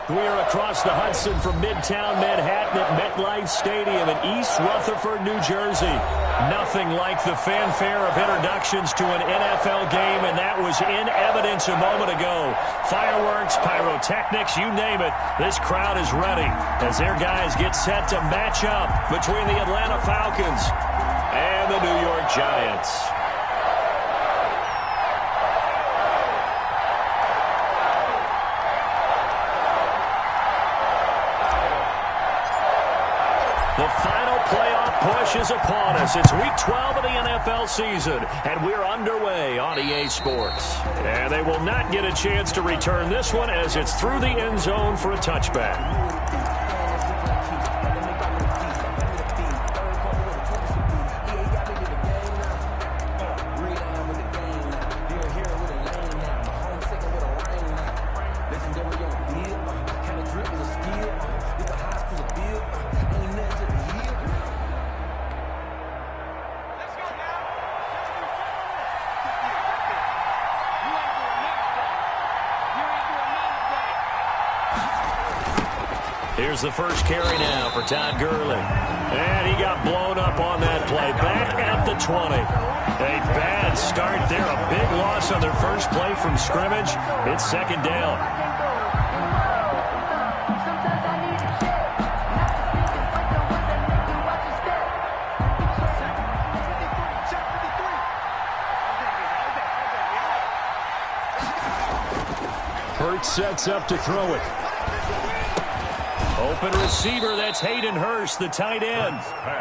We're across the Hudson from Midtown Manhattan at MetLife Stadium in East Rutherford, New Jersey. Nothing like the fanfare of introductions to an NFL game, and that was in evidence a moment ago. Fireworks, pyrotechnics, you name it. This crowd is ready as their guys get set to match up between the Atlanta Falcons and the New York Giants. The final playoff push is upon us. It's Week 12 of the NFL season, and we're underway on EA Sports. And they will not get a chance to return this one as it's through the end zone for a touchback. Here's the first carry now for Todd Gurley. And he got blown up on that play. Back at the 20. A bad start there. A big loss on their first play from scrimmage. It's second down. Hurts sets up to throw it. Open receiver, that's Hayden Hurst, the tight end.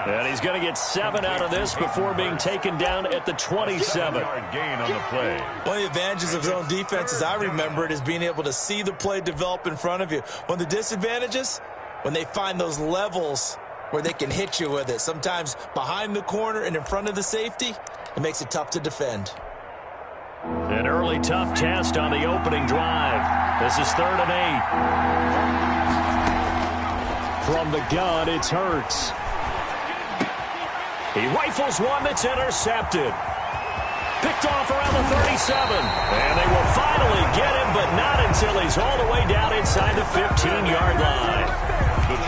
And he's going to get 7 out of this before being taken down at the 27. Gain on the play. One of the advantages of zone defense, as I remember it, is being able to see the play develop in front of you. One of the disadvantages, when they find those levels where they can hit you with it, sometimes behind the corner and in front of the safety, it makes it tough to defend. An early tough test on the opening drive. This is 3rd and 8. From the gun, it's Hurts. He rifles one that's intercepted. Picked off around the 37. And they will finally get him, but not until he's all the way down inside the 15-yard line.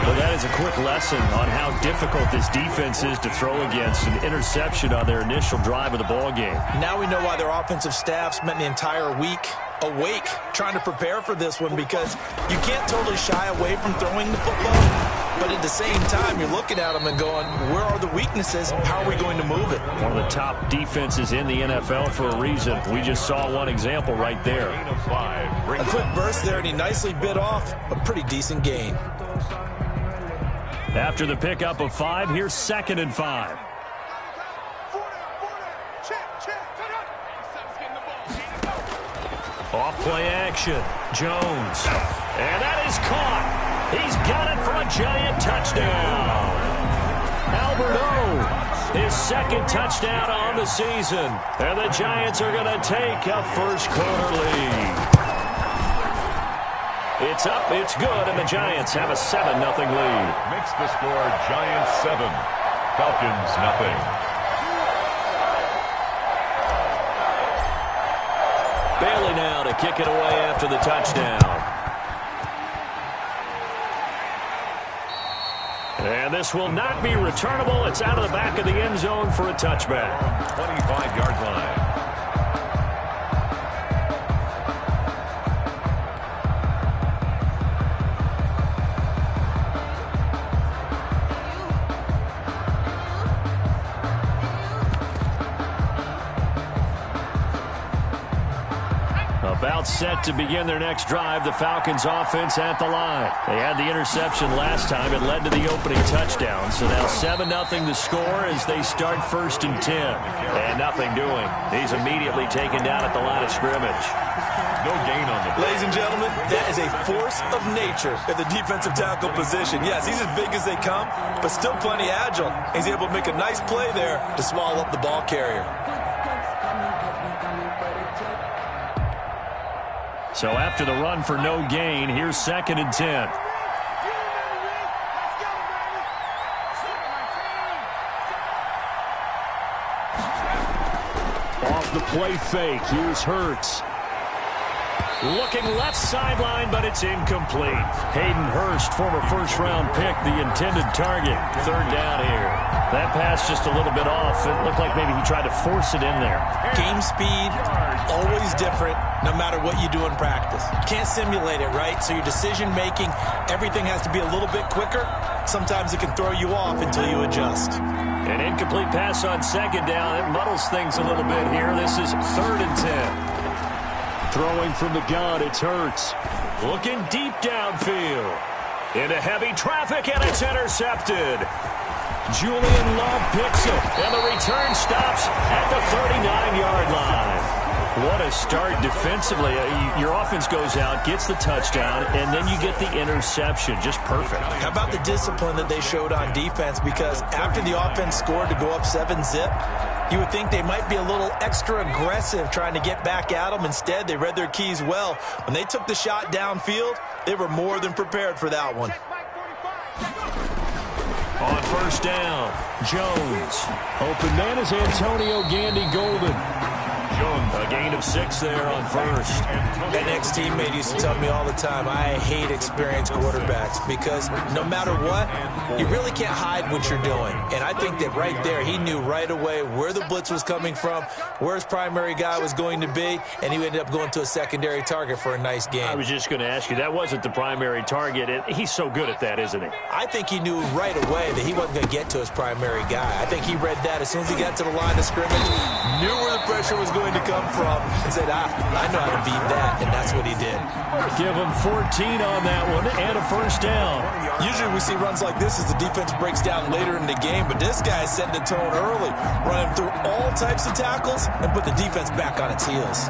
Well, that is a quick lesson on how difficult this defense is to throw against. An interception on their initial drive of the ballgame. Now we know why their offensive staff spent the entire week awake trying to prepare for this one, because you can't totally shy away from throwing the football, but at the same time you're looking at them and going, where are the weaknesses? How are we going to move it? One of the top defenses in the NFL for a reason. We just saw one example right there. A quick burst there, and he nicely bit off a pretty decent gain. After the pickup of 5, here's 2nd and 5. Off play action. Jones. And that is caught. He's got it for a Giant touchdown. Albert O, his 2nd touchdown on the season. And the Giants are going to take a first-quarter lead. It's up, it's good, and the Giants have a 7-0 lead. Makes the score Giants 7, Falcons 0. Bailey now to kick it away after the touchdown. And this will not be returnable. It's out of the back of the end zone for a touchback. 25-yard line. About set to begin their next drive, the Falcons offense at the line. They had the interception last time. It led to the opening touchdown. So now 7-0 the score as they start 1st and 10. And nothing doing. He's immediately taken down at the line of scrimmage. No gain on the play. Ladies and gentlemen, that is a force of nature at the defensive tackle position. Yes, he's as big as they come, but still plenty agile. He's able to make a nice play there to swallow up the ball carrier. So after the run for no gain, here's 2nd and 10. Off the play fake, here's Hurts. Looking left sideline, but it's incomplete. Hayden Hurst, former first-round pick, the intended target. Third down here. That pass just a little bit off. It looked like maybe he tried to force it in there. Game speed, always different, no matter what you do in practice. You can't simulate it, right? So your decision-making, everything has to be a little bit quicker. Sometimes it can throw you off until you adjust. An incomplete pass on second down. It muddles things a little bit here. This is 3rd and 10. Throwing from the gun, it's Hurts. Looking deep downfield. Into heavy traffic, and it's intercepted. Julian Love picks it, and the return stops at the 39-yard line. What a start defensively. Your offense goes out, gets the touchdown, and then you get the interception. Just perfect. How about the discipline that they showed on defense? Because after the offense scored to go up 7-zip, you would think they might be a little extra aggressive trying to get back at them. Instead, they read their keys well. When they took the shot downfield, they were more than prepared for that one. On first down, Jones. Open man is Antonio Gandy Golden. A gain of 6 there on first. That next teammate used to tell me all the time, I hate experienced quarterbacks because no matter what, you really can't hide what you're doing. And I think that right there, he knew right away where the blitz was coming from, where his primary guy was going to be, and he ended up going to a secondary target for a nice game. I was just going to ask you, that wasn't the primary target. He's so good at that, isn't he? I think he knew right away that he wasn't going to get to his primary guy. I think he read that as soon as he got to the line of scrimmage, knew where the pressure was going to come from, and said, I know how to beat that, and that's what he did. Give him 14 on that one, and a first down. Usually we see runs like this as the defense breaks down later in the game, but this guy is setting the tone early, running through all types of tackles and put the defense back on its heels.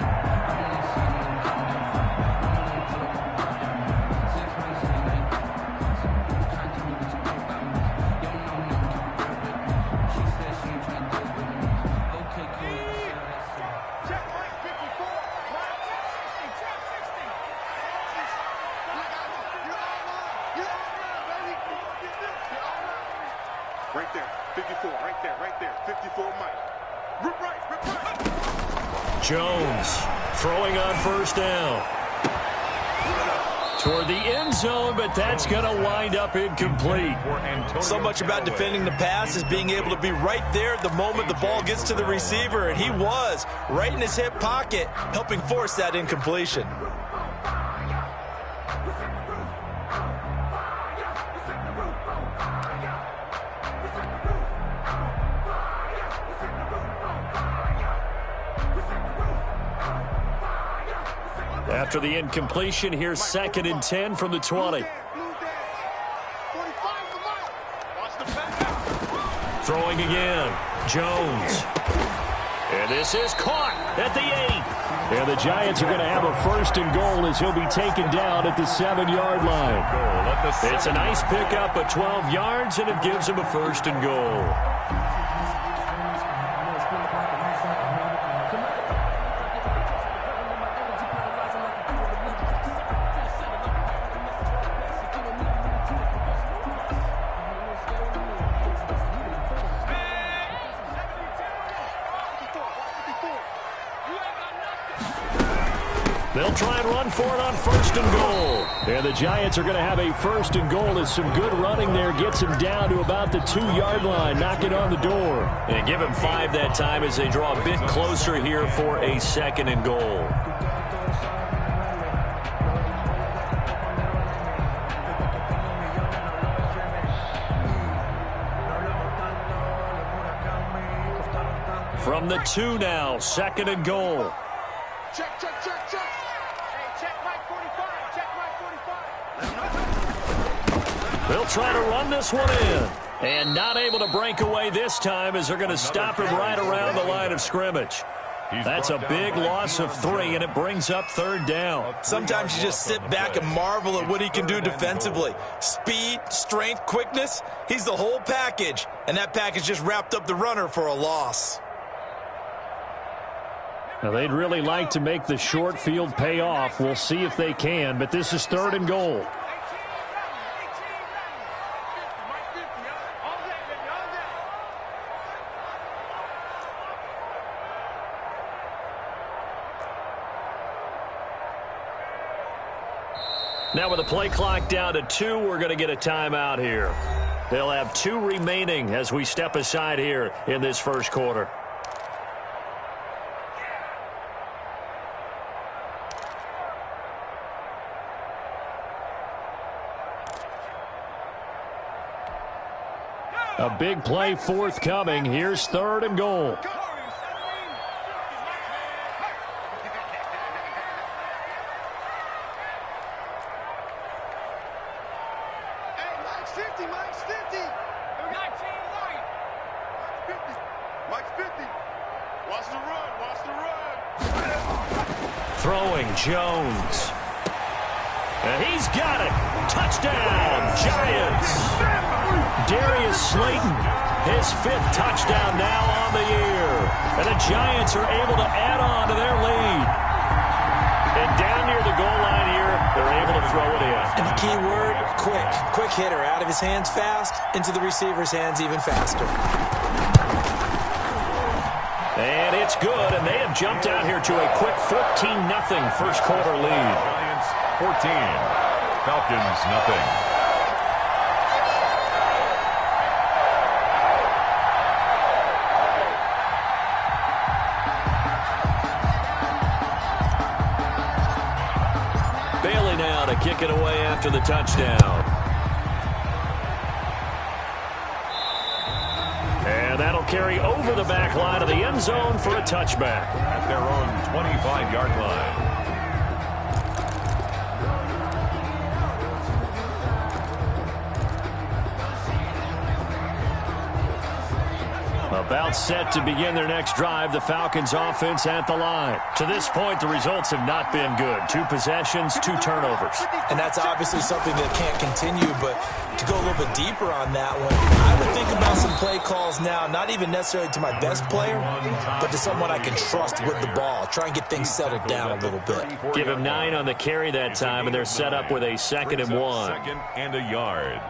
Right there, 54, right there, 54 Mike. Rip right. Jones throwing on first down. Toward the end zone, but that's going to wind up incomplete. So much about defending the pass is being able to be right there at the moment the ball gets to the receiver, and he was right in his hip pocket, helping force that incompletion. After the incompletion, here's 2nd and 10 from the 20. Throwing again, Jones. And this is caught at the 8. And the Giants are going to have a 1st and goal as he'll be taken down at the 7-yard line. It's a nice pickup of 12 yards, and it gives him a 1st and goal. They'll try and run for it on 1st and goal. And the Giants are going to have a 1st and goal as some good running there gets him down to about the 2-yard line, knocking on the door. And give him 5 that time as they draw a bit closer here for a 2nd and goal. From the 2 now, 2nd and goal. Check. Hey, check Mike 45. Check Mike 45. They'll try to run this one in. And not able to break away this time as they're going to stop him right around the line of scrimmage. That's a big loss of 3, and it brings up 3rd down. Sometimes you just sit back and marvel at what he can do defensively. Speed, strength, quickness, he's the whole package. And that package just wrapped up the runner for a loss. Now, they'd really like to make the short field pay off. We'll see if they can, but this is 3rd and goal. Now with the play clock down to 2, we're going to get a timeout here. They'll have 2 remaining as we step aside here in this first quarter. A big play forthcoming. Here's 3rd and goal. Throwing Jones. And he's got it. Touchdown, Giants. Darius Slayton, his 5th touchdown now on the year. And the Giants are able to add on to their lead. And down near the goal line here, they're able to throw it in. And the key word, quick. Quick hitter. Out of his hands fast, into the receiver's hands even faster. And it's good, and they have jumped out here to a quick 14-0 first quarter lead. Giants 14, Falcons nothing. Bailey now to kick it away after the touchdown. And that'll carry over the back line of the end zone for a touchback. At their own 25-yard line. About set to begin their next drive, the Falcons offense at the line. To this point, the results have not been good. 2 possessions, 2 turnovers. And that's obviously something that can't continue, but to go a little bit deeper on that one, I would think about some play calls now, not even necessarily to my best player, but to someone I can trust with the ball. Try and get things settled down a little bit. Give him 9 on the carry that time, and they're set up with a 2nd and 1. 2nd and a yard.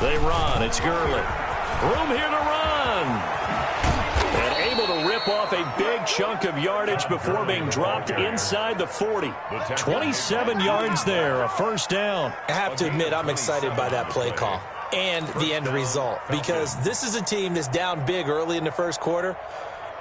They run. It's Gurley. Room here to run. And able to rip off a big chunk of yardage before being dropped inside the 40. 27 yards there, a first down. I have to admit, I'm excited by that play call and the end result, because this is a team that's down big early in the first quarter,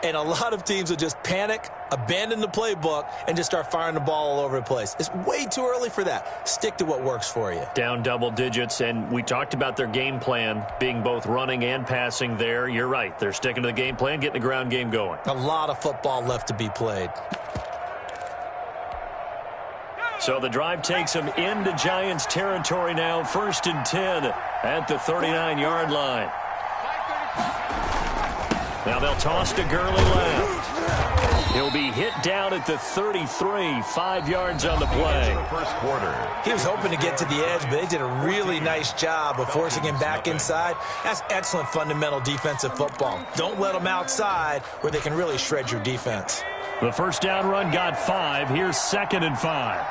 and a lot of teams will just panic, abandon the playbook, and just start firing the ball all over the place. It's way too early for that. Stick to what works for you. Down double digits, and we talked about their game plan being both running and passing there. You're right. They're sticking to the game plan, getting the ground game going. A lot of football left to be played. So the drive takes them into Giants territory now. 1st and 10 at the 39-yard line. Now they'll toss to Gurley left. He'll be hit down at the 33, 5 yards on the play. First quarter. He was hoping to get to the edge, but they did a really nice job of forcing him back inside. That's excellent fundamental defensive football. Don't let them outside where they can really shred your defense. The first down run got 5. Here's 2nd and 5.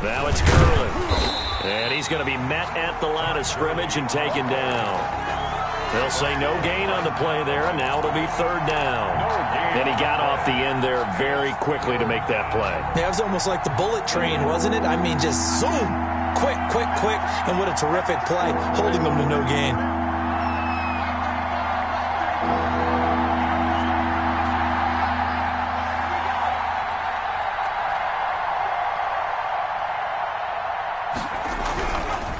Now it's Gurley. And he's going to be met at the line of scrimmage and taken down. They'll say no gain on the play there, and now it'll be 3rd down. And he got off the end there very quickly to make that play. Yeah, it was almost like the bullet train, wasn't it? I mean, just zoom. Quick, quick, quick. And what a terrific play, holding them to no gain.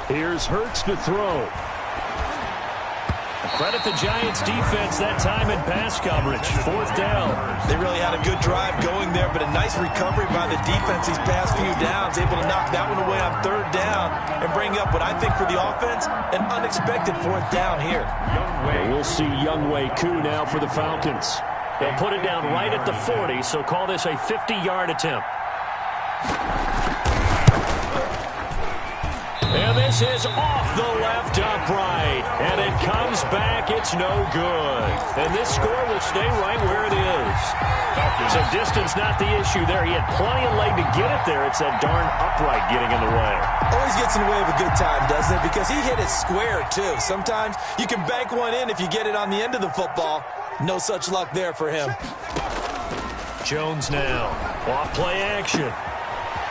Here's Hurts to throw. Credit the Giants defense that time in pass coverage. 4th down. They really had a good drive going there, but a nice recovery by the defense these past few downs, able to knock that one away on 3rd down and bring up what I think for the offense, an unexpected 4th down here. We'll see Younghoe Koo now for the Falcons. They'll put it down right at the 40, so call this a 50-yard attempt. And this is off the left upright. And it comes back. It's no good. And this score will stay right where it is. So distance not the issue there. He had plenty of leg to get it there. It's that darn upright getting in the way. Always gets in the way of a good time, doesn't it? Because he hit it square, too. Sometimes you can bank one in if you get it on the end of the football. No such luck there for him. Jones now. Off play action.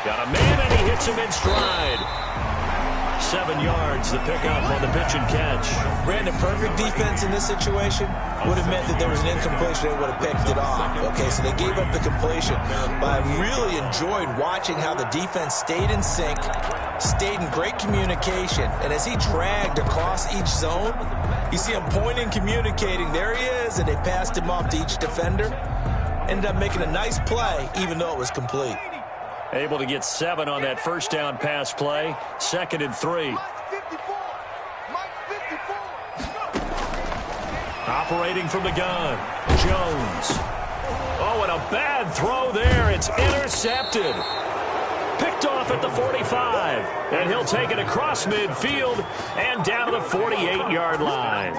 Got a man, and he hits him in stride. 7 yards, the pickup on the pitch and catch. Brandon, perfect defense in this situation would have meant that there was an incompletion. They would have picked it off. Okay, so they gave up the completion. But I really enjoyed watching how the defense stayed in sync, stayed in great communication, and as he dragged across each zone, you see him pointing, communicating. There he is, and they passed him off to each defender. Ended up making a nice play, even though it was complete. Able to get 7 on that first down pass play. 2nd and 3. Operating from the gun. Jones. Oh, and a bad throw there. It's intercepted. Picked off at the 45. And he'll take it across midfield and down to the 48-yard line.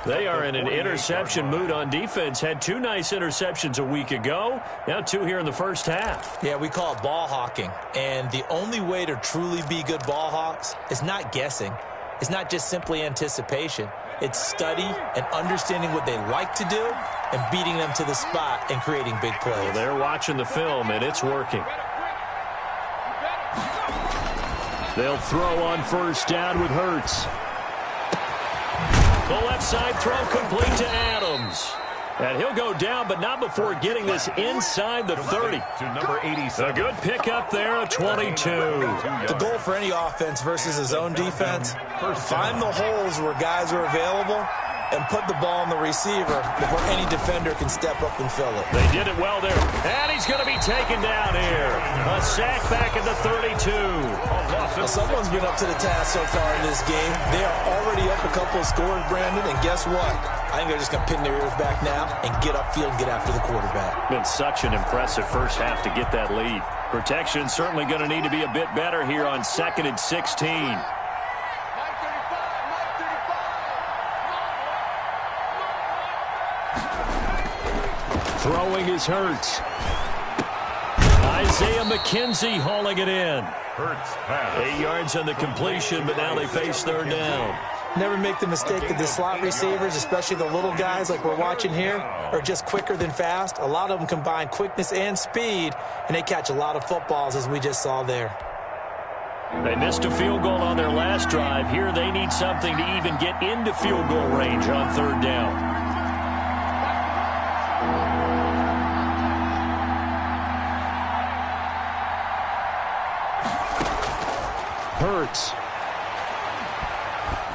They are in an interception mood on defense. Had 2 nice interceptions a week ago. Now 2 here in the first half. Yeah, we call it ball hawking. And the only way to truly be good ball hawks is not guessing. It's not just simply anticipation. It's study and understanding what they like to do and beating them to the spot and creating big plays. Well, they're watching the film, and it's working. They'll throw on first down with Hurts. The left side throw complete to Adams. And he'll go down, but not before getting this inside the 30. To number 87. A good pickup there of 22. The goal for any offense versus his own defense, find the holes where guys are available and put the ball on the receiver before any defender can step up and fill it. They did it well there. And he's going to be taken down here. A sack back at the 32. Well, someone's been up to the task so far in this game. They are already up a couple of scores, Brandon, and guess what? I think they're just going to pin their ears back now and get upfield and get after the quarterback. Been such an impressive first half to get that lead. Protection certainly going to need to be a bit better here on 2nd and 16. Throwing is Hurts. Isaiah McKenzie hauling it in. Hurts pass. 8 yards on the completion, but now they face 3rd down. Never make the mistake that the slot receivers, especially the little guys like we're watching here, are just quicker than fast. A lot of them combine quickness and speed, and they catch a lot of footballs, as we just saw there. They missed a field goal on their last drive. Here they need something to even get into field goal range on 3rd down. Hurts.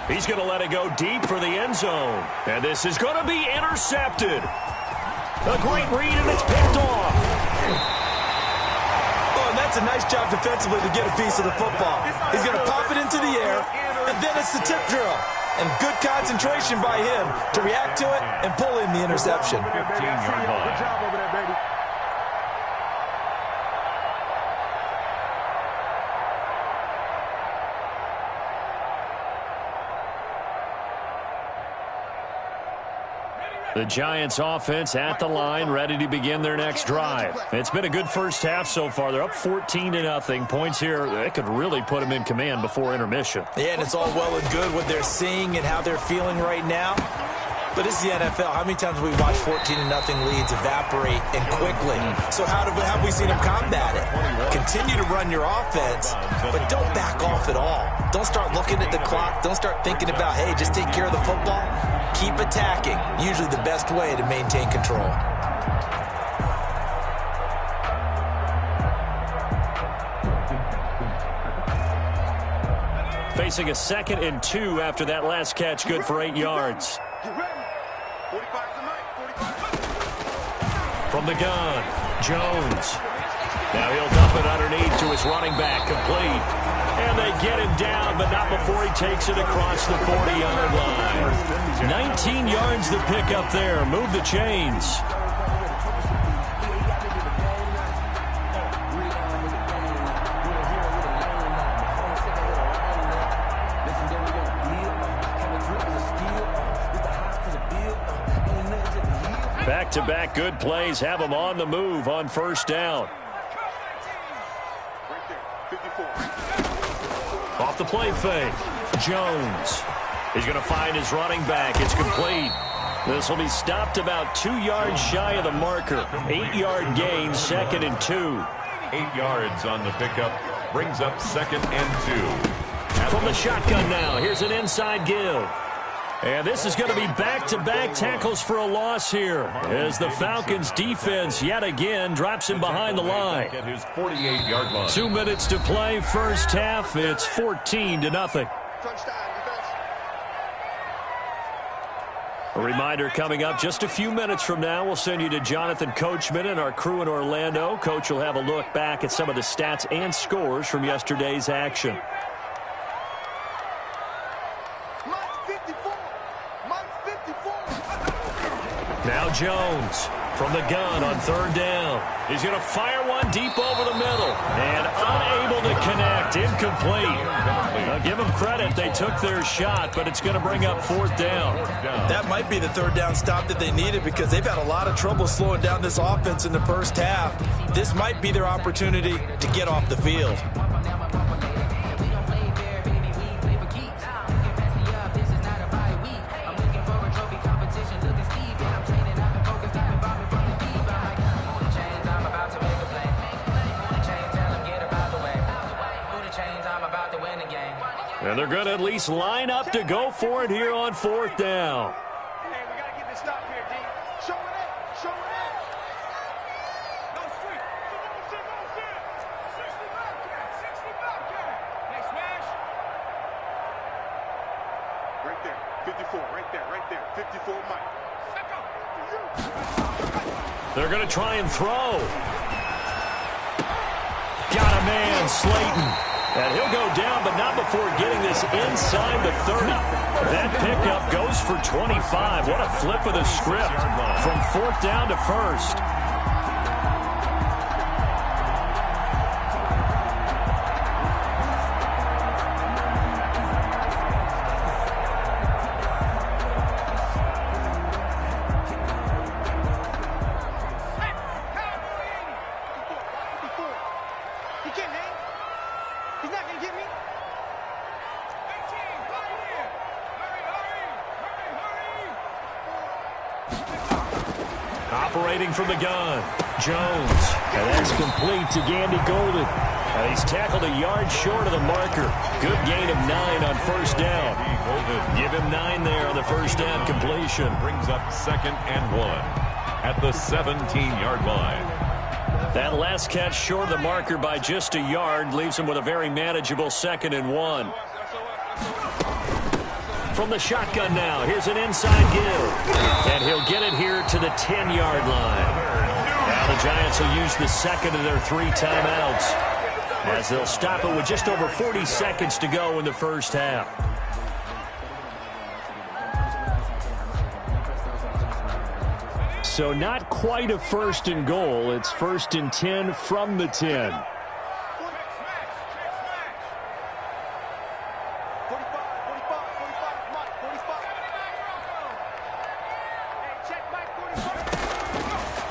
He's going to let it go deep for the end zone. And this is going to be intercepted. A great read, and it's picked off. Oh, and that's a nice job defensively to get a piece of the football. He's going to pop it into the air, and then it's the tip drill. And good concentration by him to react to it and pull in the interception. 15-yard line. Good job over there, baby. The Giants offense at the line, ready to begin their next drive. It's been a good first half so far. They're up 14-0. Points here, that could really put them in command before intermission. Yeah, and it's all well and good what they're seeing and how they're feeling right now. But this is the NFL. How many times have we watched 14-0 leads evaporate and quickly? So how have we seen them combat it? Continue to run your offense, but don't back off at all. Don't start looking at the clock. Don't start thinking about, hey, just take care of the football. Keep attacking. Usually the best way to maintain control. Facing a 2nd and 2 after that last catch, good for 8 yards. From the gun, Jones. Now he'll dump it underneath to his running back, complete. And they get him down, but not before he takes it across the 40-yard line. 19 yards to pick up there. Move the chains. Back-to-back good plays have him on the move on first down. Off the play fake, Jones. He's going to find his running back. It's complete. This will be stopped about 2 yards shy of the marker. 8-yard gain, 2nd and 2. 8 yards on the pickup. Brings up 2nd and 2. From the shotgun now, here's an inside give. And this is going to be back-to-back tackles for a loss here as the Falcons defense yet again drops him behind the line. At his 48-yard line. 2 minutes to play first half. It's 14-0. A reminder coming up just a few minutes from now. We'll send you to Jonathan Coachman and our crew in Orlando. Coach will have a look back at some of the stats and scores from yesterday's action. Now Jones from the gun on 3rd down. He's going to fire one deep over the middle and unable to connect. Incomplete. Now give them credit. They took their shot, but it's going to bring up 4th down. That might be the 3rd down stop that they needed because they've had a lot of trouble slowing down this offense in the first half. This might be their opportunity to get off the field. And they're going to at least line up to go for it here on 4th down. Hey, we got to get this stop here, D. Show it up. Show it up. No street. No shit. 60 Bobcat. 60 Bobcat. Next smash. Right there. 54. Right there. Right there. 54 Mike. They're going to try and throw. Got a man, Slayton. And he'll go down, but not before getting this inside the 30. That pickup goes for 25. What a flip of the script from 4th down to 1st. Operating from the gun, Jones. And that's complete to Gandy Golden. And he's tackled a yard short of the marker. Good gain of 9 on first down. Give him 9 there on the first down completion. Brings up 2nd and 1 at the 17-yard line. That last catch short of the marker by just a yard leaves him with a very manageable 2nd and 1. From the shotgun now, here's an inside give. And he'll get it here to the 10-yard line. Now the Giants will use the 2nd of their 3 timeouts as they'll stop it with just over 40 seconds to go in the first half. So not quite a 1st and goal. It's 1st and 10 from the 10.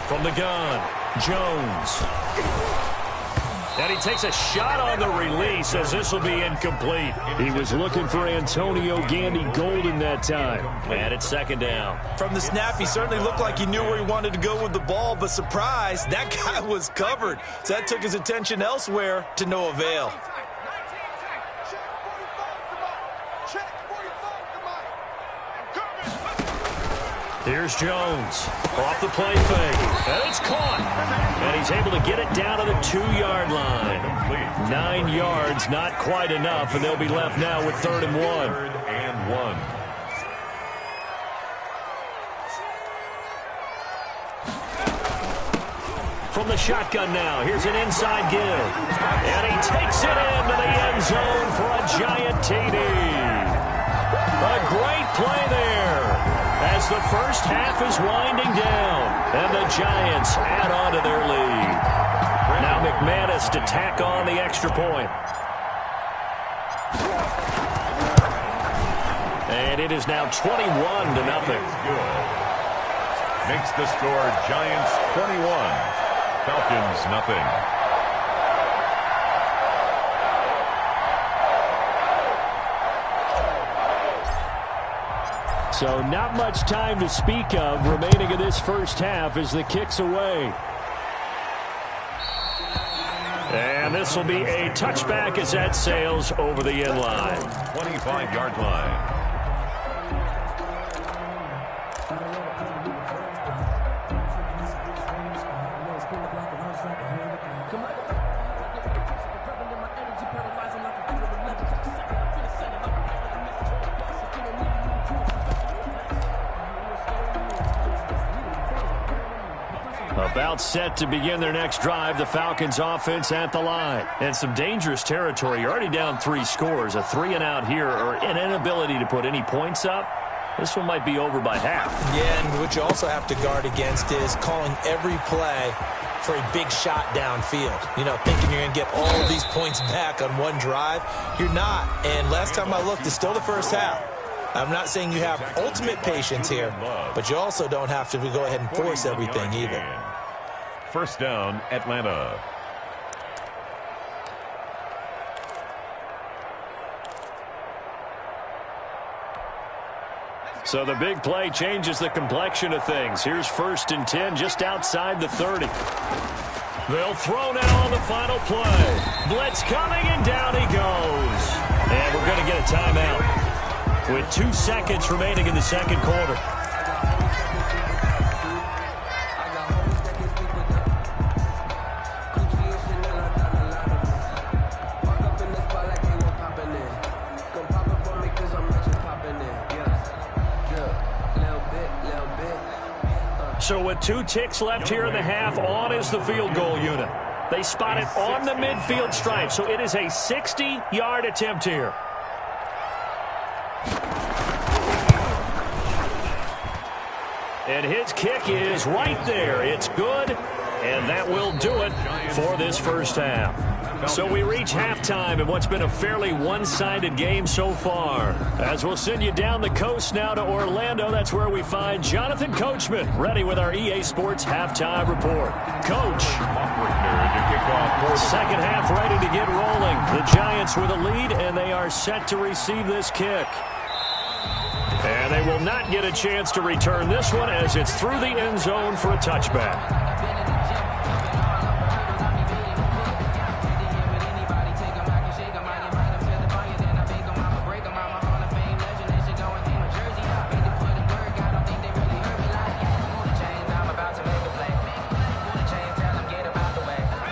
From the gun, Jones. And he takes a shot on the release as this will be incomplete. He was looking for Antonio Gandy Golden that time. And it's 2nd down. From the snap, he certainly looked like he knew where he wanted to go with the ball, but surprise, that guy was covered. So that took his attention elsewhere to no avail. Here's Jones. Off the play fake. And it's caught. And he's able to get it down to the 2-yard line. 9 yards, not quite enough, and they'll be left now with 3rd and 1. 3rd and 1. From the shotgun now, here's an inside give. And he takes it into the end zone for a giant TD. A great play there as the first half is winding down, and the Giants add on to their lead. Now McManus to tack on the extra point. And it is now 21-0. Makes the score Giants 21, Falcons nothing. So not much time to speak of remaining in this first half as the kick's away. And this will be a touchback as that sails over the end line. 25-yard line. About set to begin their next drive, the Falcons offense at the line. And some dangerous territory. You're already down 3 scores. A 3-and-out here or an inability to put any points up. This one might be over by half. Yeah, and what you also have to guard against is calling every play for a big shot downfield. You know, thinking you're going to get all of these points back on one drive. You're not. And last time I looked, it's still the first half. I'm not saying you have ultimate patience here, but you also don't have to go ahead and force everything either. First down, Atlanta. So the big play changes the complexion of things. Here's 1st and 10 just outside the 30. They'll throw now on the final play. Blitz coming, and down he goes. And we're going to get a timeout with 2 seconds remaining in the second quarter. So with 2 ticks left here in the half, on is the field goal unit. They spot it on the midfield stripe, so it is a 60-yard attempt here. And his kick is right there. It's good, and that will do it for this first half. So we reach halftime in what's been a fairly one-sided game so far. As we'll send you down the coast now to Orlando, that's where we find Jonathan Coachman, ready with our EA Sports Halftime Report. Coach. Second half ready to get rolling. The Giants with a lead, and they are set to receive this kick. And they will not get a chance to return this one as it's through the end zone for a touchback.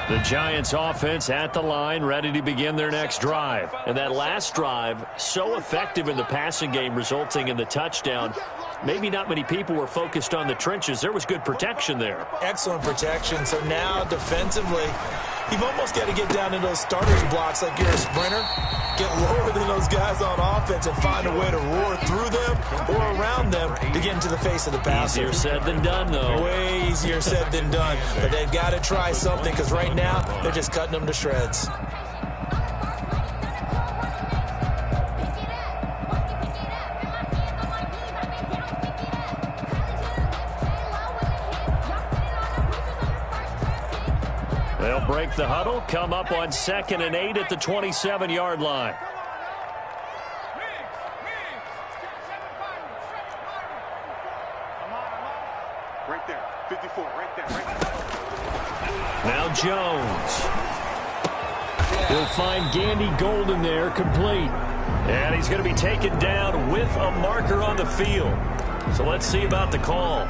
The Giants offense at the line, ready to begin their next drive. And that last drive, so effective in the passing game, resulting in the touchdown. Maybe not many people were focused on the trenches. There was good protection there. Excellent protection. So now defensively, you've almost got to get down in those starters blocks like you're a sprinter. Get lower than those guys on offense and find a way to roar through them or around them to get into the face of the passer. Easier said than done, though. Way easier said than done. But they've got to try something because right now they're just cutting them to shreds. They'll break the huddle, come up on 2nd and 8 at the 27-yard line. Right there, 54, right there, right there. Now Jones. He'll find Gandy Golden there, complete. And he's going to be taken down with a marker on the field. So let's see about the call.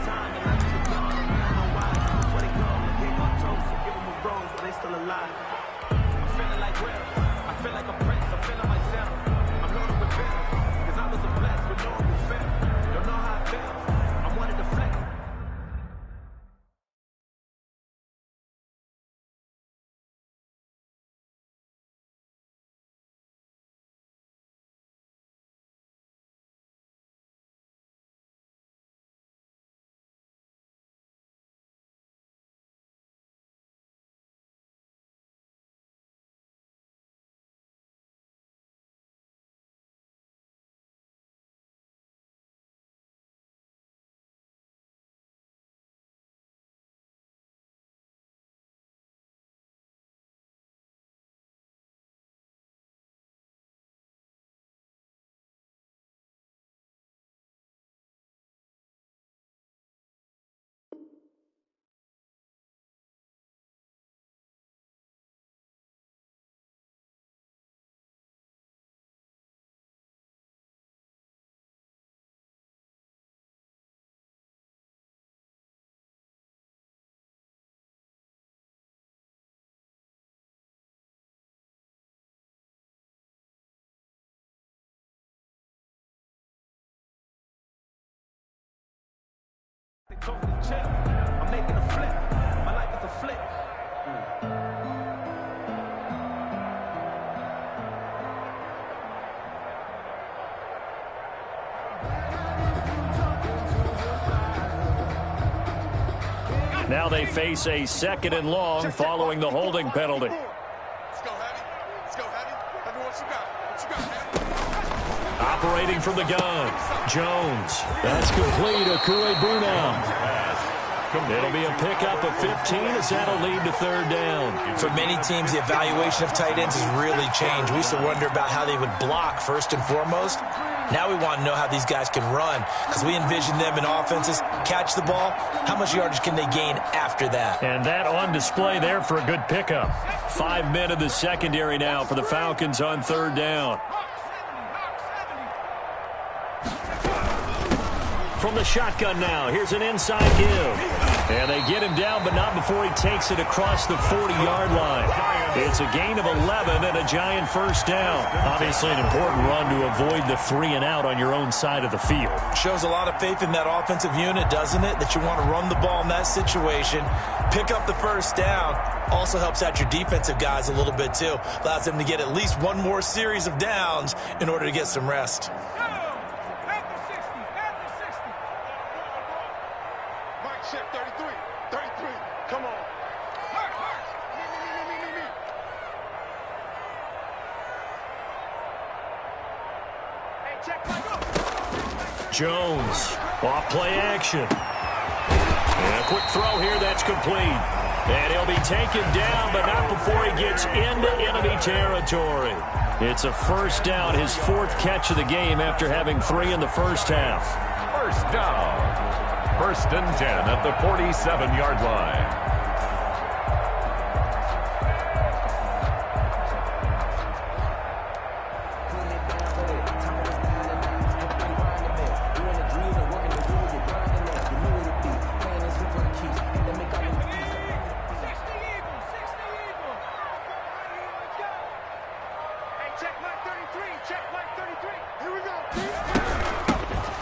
I'm making a flip. My life is a flip. Now they face a 2nd and long following the holding penalty. Let's go, Heavy. Let's go, Heavy. Heavy, what you got? What you got, Heavy? Operating from the gun, Jones. That's complete. AyoBrooklyn15's. It'll be a pickup of 15 as that'll lead to 3rd down. For many teams, the evaluation of tight ends has really changed. We used to wonder about how they would block first and foremost. Now we want to know how these guys can run because we envision them in offenses, catch the ball. How much yardage can they gain after that? And that on display there for a good pickup. 5 men in the secondary now for the Falcons on 3rd down. From the shotgun now, here's an inside give. And they get him down, but not before he takes it across the 40-yard line. It's a gain of 11 and a Giant 1st down. Obviously an important run to avoid the 3-and-out on your own side of the field. Shows a lot of faith in that offensive unit, doesn't it? That you want to run the ball in that situation. Pick up the 1st down. Also helps out your defensive guys a little bit, too. Allows them to get at least one more series of downs in order to get some rest. Check 33. 33. Come on. Hey, check my go. Jones, off play action. And a quick throw here, that's complete. And he'll be taken down, but not before he gets into enemy territory. It's a 1st down, his 4th catch of the game after having 3 in the 1st half. 1st down. 1st and 10 at the 47-yard line.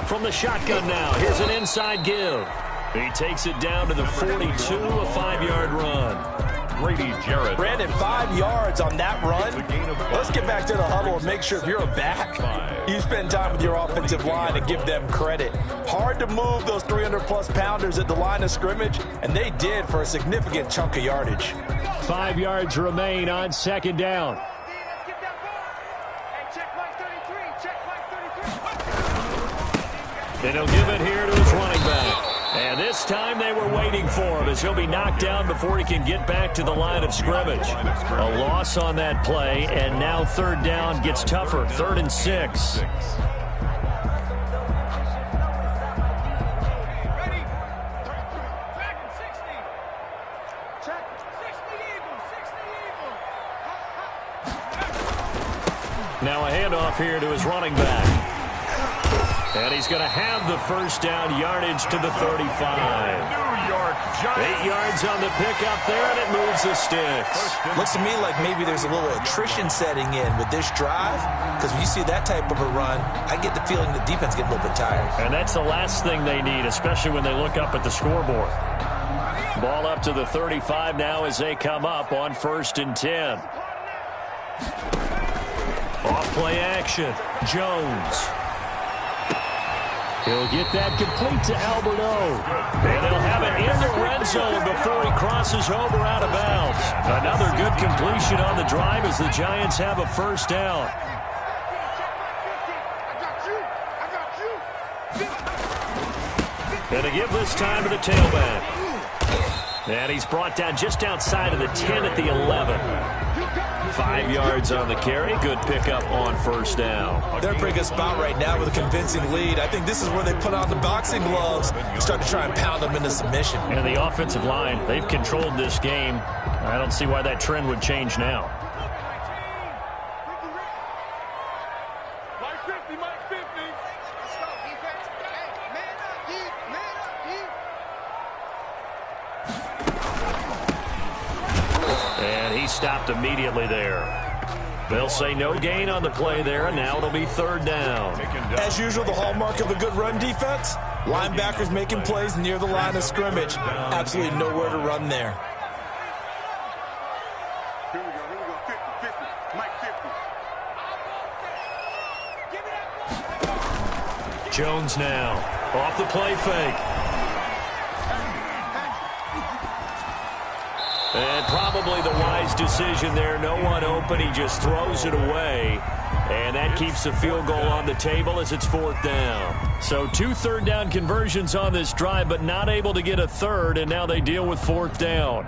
From the shotgun now, here's an inside give. He takes it down to the 42, a 5-yard run. Grady Jarrett. Brandon, 5 yards on that run. Let's get back to the huddle and make sure if you're a back, you spend time with your offensive line and give them credit. Hard to move those 300-plus pounders at the line of scrimmage, and they did for a significant chunk of yardage. 5 yards remain on 2nd down. And he'll give it here to his running back. And this time they were waiting for him as he'll be knocked down before he can get back to the line of scrimmage. A loss on that play, and now 3rd down gets tougher. 3rd and 6. Now a handoff here to his running back. And he's going to have the first down, yardage to the 35. New York Giants. 8 yards on the pickup there, and it moves the sticks. Looks to me like maybe there's a little attrition setting in with this drive, because when you see that type of a run, I get the feeling the defense get a little bit tired. And that's the last thing they need, especially when they look up at the scoreboard. Ball up to the 35 now as they come up on 1st and 10. Off play action. Jones. He'll get that complete to Alberto. And he'll have it in the red zone before he crosses over out of bounds. Another good completion on the drive as the Giants have a first down. And to give this time to the tailback. And he's brought down just outside of the 10 at the 11. 5 yards on the carry. Good pickup on first down. They're in a pretty good spot right now with a convincing lead. I think this is where they put on the boxing gloves and start to try and pound them into submission. And the offensive line, they've controlled this game. I don't see why that trend would change now. Mike 50, Mike 50. Let's go, defense. Hey, man up, D. Man up, D. And he stopped immediately there. They'll say no gain on the play there, and now it'll be 3rd down. As usual, the hallmark of a good run defense, linebackers making plays near the line of scrimmage. Absolutely nowhere to run there. Here we go, 50, 50. Mike 50. Jones now off the play fake. And probably the wise decision there. No one open. He just throws it away. And that keeps the field goal on the table as it's 4th down. So 2 third-down conversions on this drive, but not able to get a third, and now they deal with 4th down.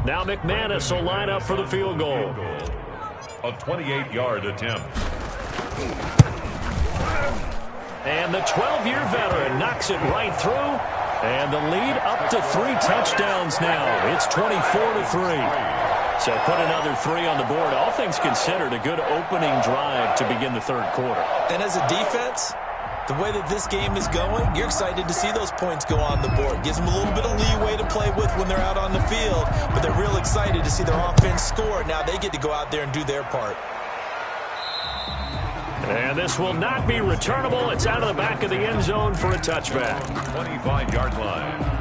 Now McManus will line up for the field goal. A 28-yard attempt. And the 12-year veteran knocks it right through. And the lead up to 3 touchdowns now. It's 24-3. So put another 3 on the board. All things considered, a good opening drive to begin the 3rd quarter. And as a defense, the way that this game is going, you're excited to see those points go on the board. Gives them a little bit of leeway to play with when they're out on the field. But they're real excited to see their offense score. Now they get to go out there and do their part. And this will not be returnable. It's out of the back of the end zone for a touchback. 25-yard line.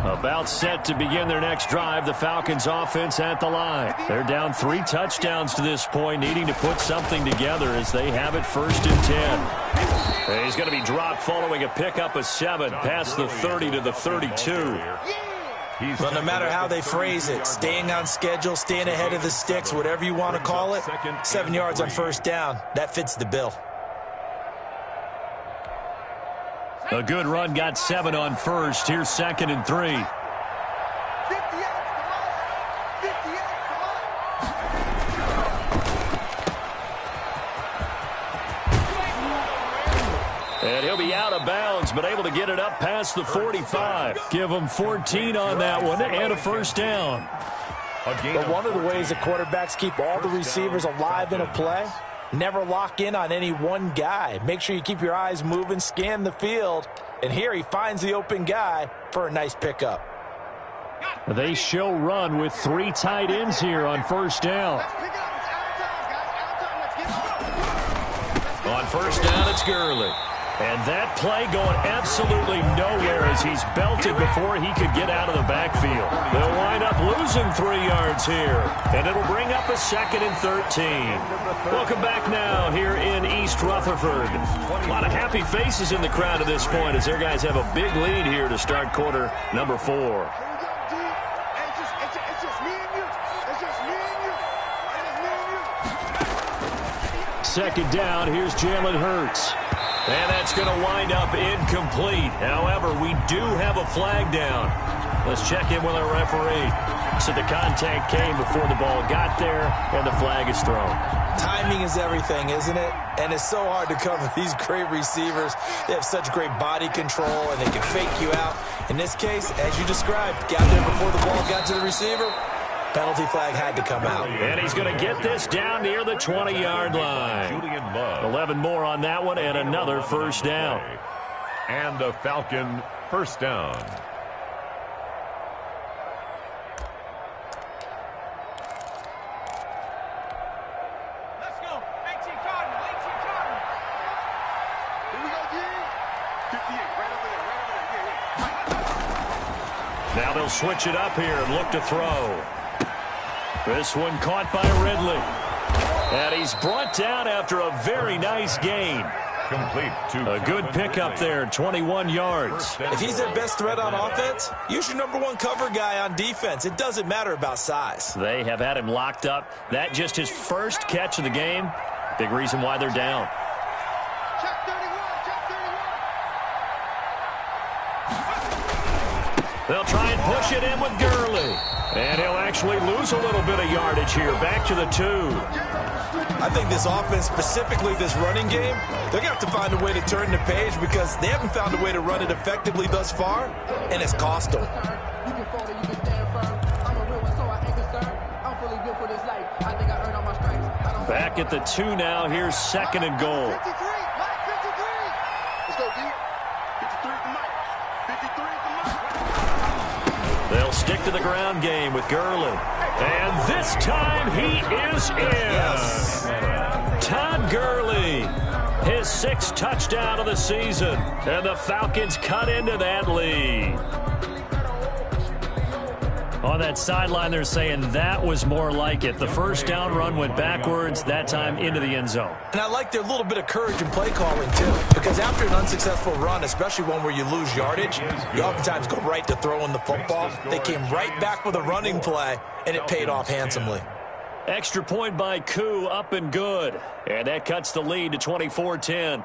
About set to begin their next drive. The Falcons offense at the line. They're down 3 touchdowns to this point, needing to put something together as they have it 1st and 10. And he's going to be dropped following a pickup of 7 past the 30 to the 32. Well, no matter how they phrase it, staying on schedule, staying ahead of the sticks, whatever you want to call it, 7 yards on 1st down, that fits the bill. A good run got 7 on 1st. Here's 2nd and 3. 58, come on. 58, come on. And he'll be out of bounds, but able to get it up past the 45. Give him 14 on that one and a 1st down. But one of the ways that quarterbacks keep all the receivers alive in a play, never lock in on any one guy. Make sure you keep your eyes moving, scan the field. And here he finds the open guy for a nice pickup. They show run with 3 tight ends here on 1st down. Let's pick it up. It's out of time, guys. Out of time. Let's get it. On 1st down, it's Gurley. And that play going absolutely nowhere as he's belted before he could get out of the backfield. They'll wind up losing 3 yards here. And it'll bring up a 2nd and 13. Welcome back now here in East Rutherford. A lot of happy faces in the crowd at this point as their guys have a big lead here to start quarter number 4. Here we go, D. Hey, it's just me and you. It's just me and you. It's just me and you. 2nd down, here's Jalen Hurts. And that's going to wind up incomplete. However, we do have a flag down. Let's check in with our referee. looks at the contact came before the ball got there, and the flag is thrown. Timing is everything, isn't it? And it's so hard to cover these great receivers. They have such great body control, and they can fake you out. In this case, as you described, got there before the ball got to the receiver. Penalty flag had to come out. And he's going to get this down near the 20-yard line. 11 more on that one, and another first down. And a Falcon first down. Let's go. 18 Cardinal. 18 Cardinal. Here we go, D. 58. Right over there. Yeah. Now they'll switch it up here and look to throw. This one caught by Ridley. And he's brought down after a very nice gain. Complete to a good pickup there, 21 yards. If he's their best threat on offense, use your #1 cover guy on defense. It doesn't matter about size. They have had him locked up. That just his first catch of the game. Big reason why they're down. Check 31. Check 31. They'll try and push it in with Gurley. And he'll actually lose a little bit of yardage here. Back to the 2. I think this offense, specifically this running game, they're going to have to find a way to turn the page because they haven't found a way to run it effectively thus far, and it's cost them. Back at the 2 now. Here's 2nd and goal. 53. Mike, 53. Let's go, D. 53 for Mike. 53 for Mike. They'll stick to the ground game with Gurley. And this time he is in. Yes. Todd Gurley, his 6th touchdown of the season. And the Falcons cut into that lead. On that sideline, they're saying that was more like it. The first down run went backwards, that time into the end zone. And I like their little bit of courage in play calling, too, because after an unsuccessful run, especially one where you lose yardage, you oftentimes go right to throwing the football. They came right back with a running play, and it paid off handsomely. Extra point by Koo, up and good. And that cuts the lead to 24-10.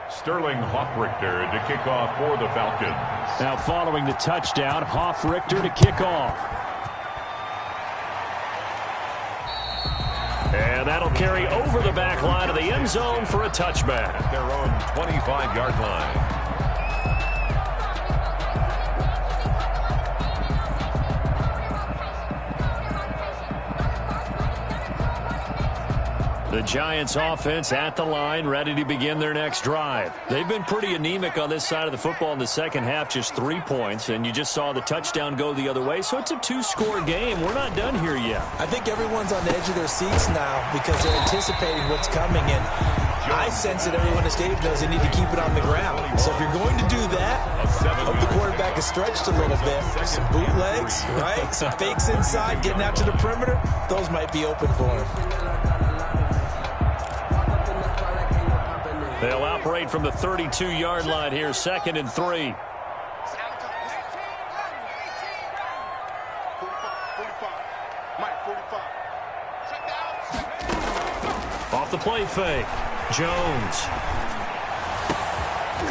Sterling Hoffrichter to kick off for the Falcons. Now following the touchdown, Hoffrichter to kick off. And that'll carry over the back line of the end zone for a touchback. At their own 25-yard line. The Giants offense at the line, ready to begin their next drive. They've been pretty anemic on this side of the football in the second half, just 3 points, and you just saw the touchdown go the other way, so it's a 2-score game. We're not done here yet. I think everyone's on the edge of their seats now because they're anticipating what's coming, and I sense that everyone in the stadium knows they need to keep it on the ground. So if you're going to do that, hope the quarterback is stretched a little bit. Some bootlegs, right? Some fakes inside, getting out to the perimeter. Those might be open for him. They'll operate from the 32-yard line here, 2nd and 3. 45. 45. Mike, 45. Check down. Off the play fake. Jones.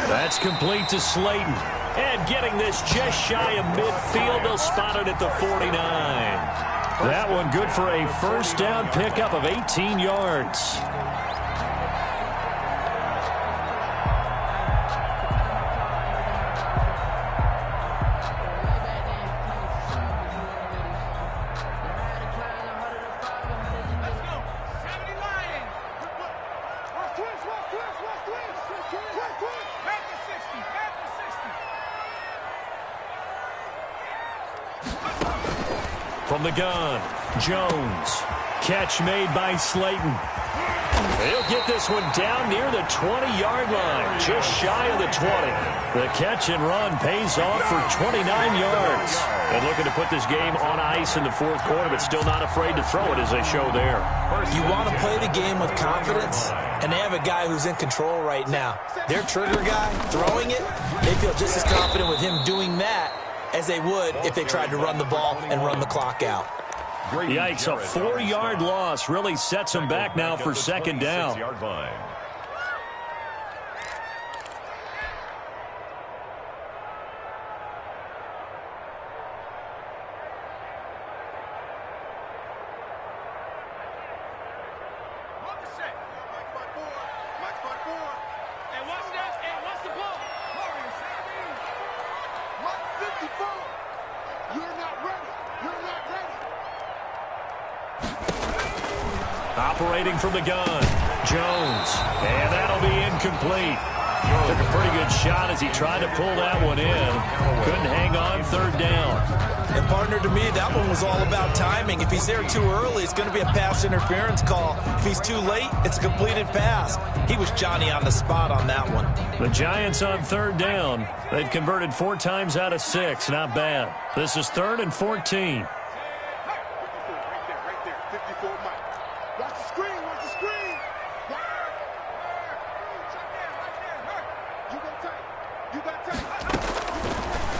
That's complete to Slayton. And getting this just shy of midfield, they'll spot it at the 49. That one good for a first down pickup of 18 yards. From the gun, Jones. Catch made by Slayton. He'll get this one down near the 20-yard line, just shy of the 20. The catch and run pays off for 29 yards. And looking to put this game on ice in the 4th quarter, but still not afraid to throw it as they show there. You want to play the game with confidence, and they have a guy who's in control right now. Their trigger guy, throwing it, they feel just as confident with him doing that as they would if they tried to run the ball and run the clock out. Yikes, a 4-yard loss really sets them back now for 2nd down. operating from the gun. Jones. And that'll be incomplete. Took a pretty good shot as he tried to pull that one in. Couldn't hang on third down. And partner, to me, that one was all about timing. If he's there too early, it's going to be a pass interference call. If he's too late, it's a completed pass. He was Johnny on the spot on that one. The Giants on third down. They've converted 4 times out of 6. Not bad. This is 3rd and 14. Right there. 54 Mike. Watch the screen. Watch the screen. You got tight.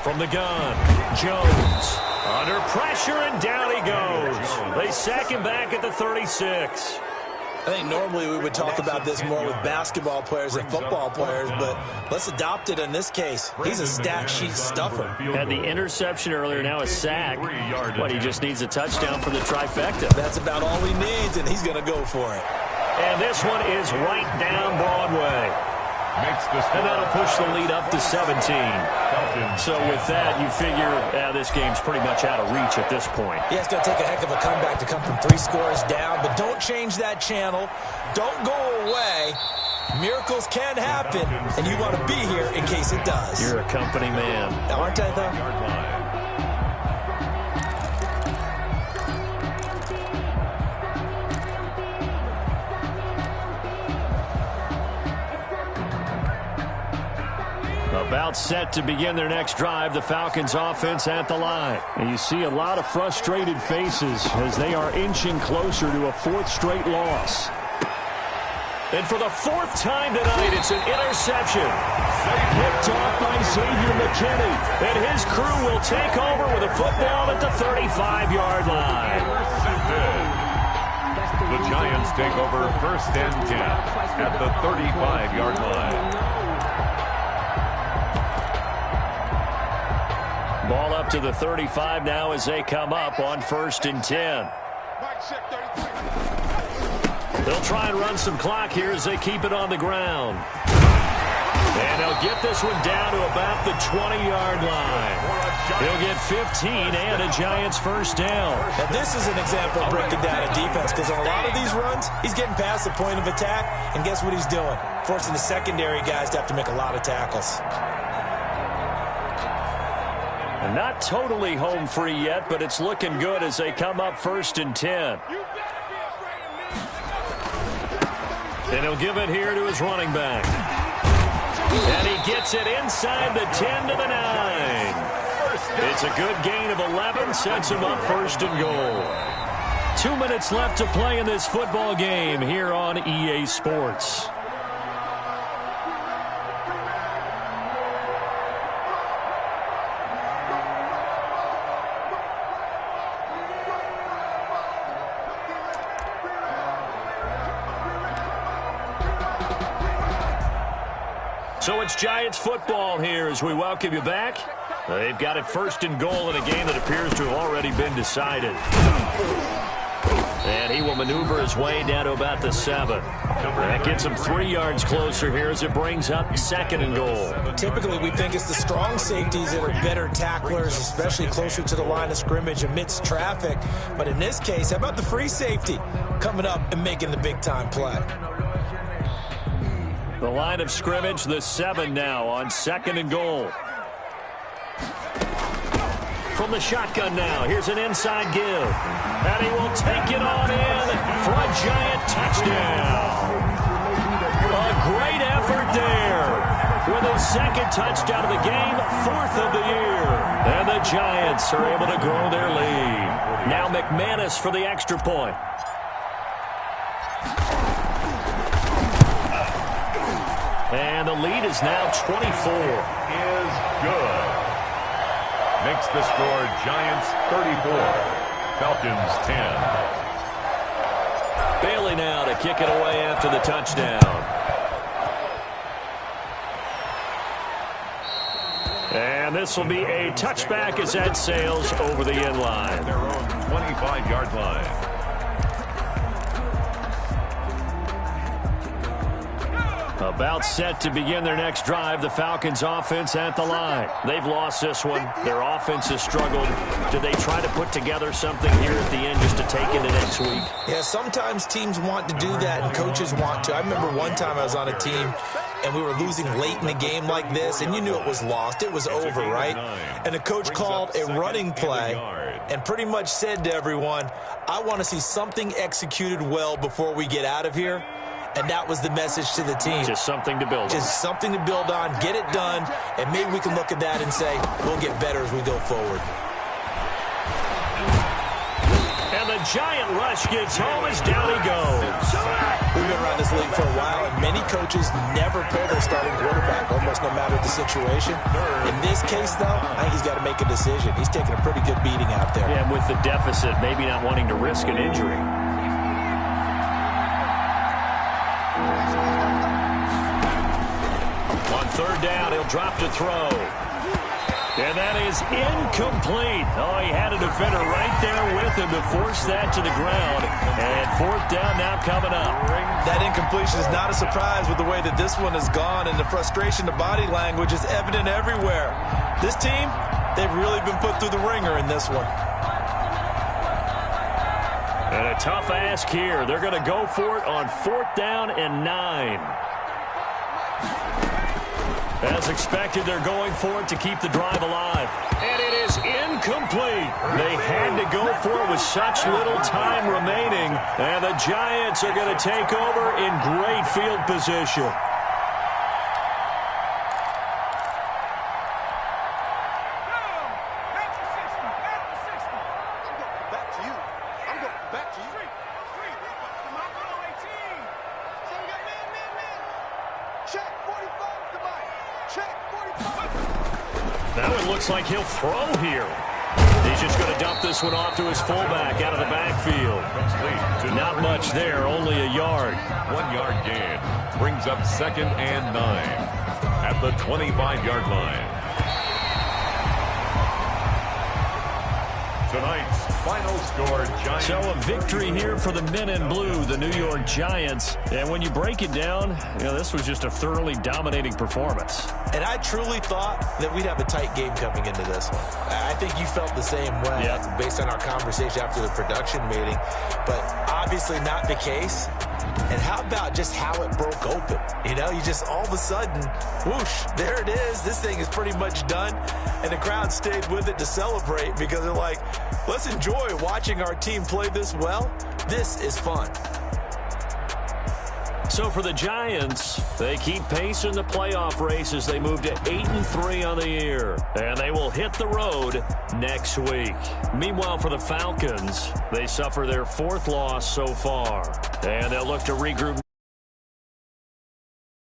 From the gun, Jones. Under pressure, and down he goes. They sack him back at the 36. I think normally we would talk about this more with basketball players and football players, but let's adopt it in this case. He's a stat sheet stuffer. Had the interception earlier, now a sack. But he just needs a touchdown for the trifecta. That's about all he needs, and he's going to go for it. And this one is right down Broadway. And that'll push the lead up to 17. So with that, you figure this game's pretty much out of reach at this point. Yeah, it's going to take a heck of a comeback to come from 3 scores down, but don't change that channel. Don't go away. Miracles can happen, and you want to be here in case it does. You're a company man. Aren't I, though? About set to begin their next drive, the Falcons offense at the line. And you see a lot of frustrated faces as they are inching closer to a 4th straight loss. And for the 4th time tonight, it's an interception. Picked off by Xavier McKinney. And his crew will take over with a football at the 35-yard line. The Giants take over 1st and 10 at the 35-yard line. Ball up to the 35 now as they come up on 1st and 10. They'll try and run some clock here as they keep it on the ground. And they'll get this one down to about the 20-yard line. He'll get 15 and a Giants 1st down. And this is an example of breaking down a defense, because on a lot of these runs, he's getting past the point of attack, and guess what he's doing? Forcing the secondary guys to have to make a lot of tackles. Not totally home free yet, but it's looking good as they come up 1st and 10. And he'll give it here to his running back. And he gets it inside the 10 to the 9. It's a good gain of 11, sets him up 1st and goal. 2 minutes left to play in this football game here on EA Sports. So it's Giants football here as we welcome you back. They've got it 1st and goal in a game that appears to have already been decided. And he will maneuver his way down to about the 7. That gets him 3 yards closer here as it brings up 2nd and goal. Typically, we think it's the strong safeties that are better tacklers, especially closer to the line of scrimmage amidst traffic. But in this case, how about the free safety coming up and making the big-time play? The line of scrimmage, the 7 now on 2nd and goal. From the shotgun now, here's an inside give. And he will take it on in for a Giant touchdown. A great effort there. With his 2nd touchdown of the game, 4th of the year. And the Giants are able to grow their lead. Now McManus for the extra point. And the lead is now 24. Is good. Makes the score Giants 34, Falcons 10. Bailey now to kick it away after the touchdown. And this will be a touchback as that sails over the end line. Their own 25-yard line. A About set to begin their next drive, the Falcons offense at the line. They've lost this one. Their offense has struggled. Do they try to put together something here at the end just to take into next week? Yeah, sometimes teams want to do that and coaches want to. I remember one time I was on a team and we were losing late in the game like this, and you knew it was lost. It was over, right? And the coach called a running play and pretty much said to everyone, I want to see something executed well before we get out of here. And that was the message to the team. Just something to build on. Just something to build on, get it done, and maybe we can look at that and say, we'll get better as we go forward. And the giant rush gets home as down he goes. We've been around this league for a while, and many coaches never pull their starting quarterback, almost no matter the situation. In this case, though, I think he's got to make a decision. He's taking a pretty good beating out there. Yeah, and with the deficit, maybe not wanting to risk an injury. On third down, he'll drop to throw. And that is incomplete. Oh, he had a defender right there with him to force that to the ground. And fourth down now coming up. That incompletion is not a surprise with the way that this one has gone, and the frustration, the body language is evident everywhere. This team, they've really been put through the ringer in this one. And a tough ask here. They're going to go for it on fourth down and 9. As expected, they're going for it to keep the drive alive. And it is incomplete. They had to go for it with such little time remaining. And the Giants are going to take over in great field position. Now it looks like he'll throw here. He's just going to dump this one off to his fullback out of the backfield. Not much there, only a yard. 1 yard gain brings up 2nd and 9 at the 25-yard line. Tonight's final score, Giants. So a victory here for the men in blue, the New York Giants. And when you break it down, you know, this was just a thoroughly dominating performance. And I truly thought that we'd have a tight game coming into this one. I think you felt the same way based on our conversation after the production meeting. But obviously not the case. And how about just how it broke open? You know, you just all of a sudden, whoosh, there it is. This thing is pretty much done. And the crowd stayed with it to celebrate because they're like, let's enjoy watching our team play this well. This is fun. So for the Giants, they keep pace in the playoff race as they move to 8-3 on the year. And they will hit the road next week. Meanwhile, for the Falcons, they suffer their 4th loss so far. And they'll look to regroup